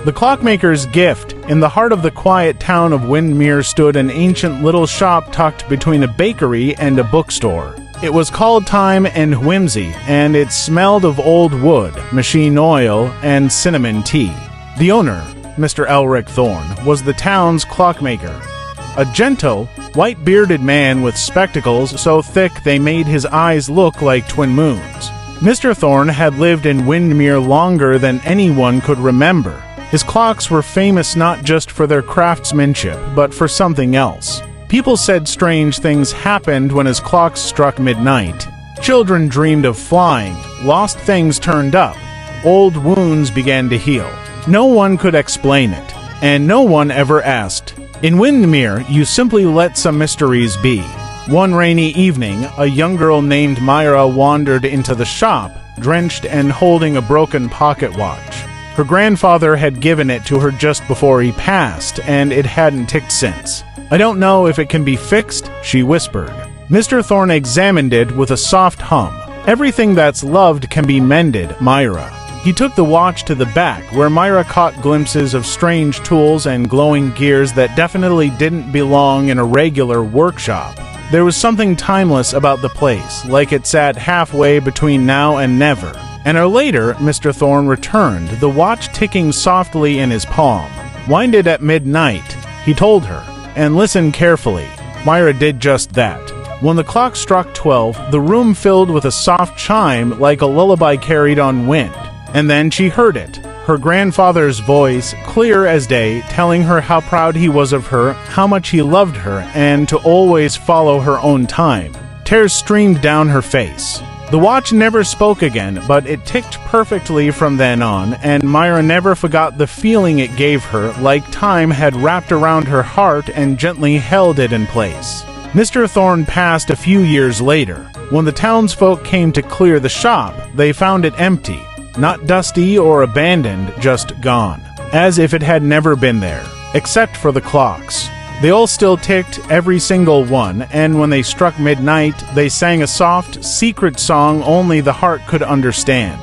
The clockmaker's gift. In the heart of the quiet town of Windmere stood an ancient little shop tucked between a bakery and a bookstore. It was called Time and Whimsy, and it smelled of old wood, machine oil, and cinnamon tea. The owner, Mr. Elric Thorne, was the town's clockmaker. A gentle, white-bearded man with spectacles so thick they made his eyes look like twin moons. Mr. Thorne had lived in Windmere longer than anyone could remember. His clocks were famous not just for their craftsmanship, but for something else. People said strange things happened when his clocks struck midnight. Children dreamed of flying, lost things turned up, old wounds began to heal. No one could explain it, and no one ever asked. In Windmere, you simply let some mysteries be. One rainy evening, a young girl named Myra wandered into the shop, drenched and holding a broken pocket watch. Her grandfather had given it to her just before he passed, and it hadn't ticked since. "I don't know if it can be fixed," she whispered. Mr. Thorne examined it with a soft hum. "Everything that's loved can be mended, Myra." He took the watch to the back, where Myra caught glimpses of strange tools and glowing gears that definitely didn't belong in a regular workshop. There was something timeless about the place, like it sat halfway between now and never. An hour later, Mr. Thorne returned, the watch ticking softly in his palm. "Wind it at midnight," he told her, "and listen carefully." Myra did just that. When the clock struck 12, the room filled with a soft chime like a lullaby carried on wind. And then she heard it, her grandfather's voice, clear as day, telling her how proud he was of her, how much he loved her, and to always follow her own time. Tears streamed down her face. The watch never spoke again, but it ticked perfectly from then on, and Myra never forgot the feeling it gave her, like time had wrapped around her heart and gently held it in place. Mr. Thorne passed a few years later. When the townsfolk came to clear the shop, they found it empty. Not dusty or abandoned, just gone. As if it had never been there, except for the clocks. They all still ticked, every single one, and when they struck midnight, they sang a soft, secret song only the heart could understand.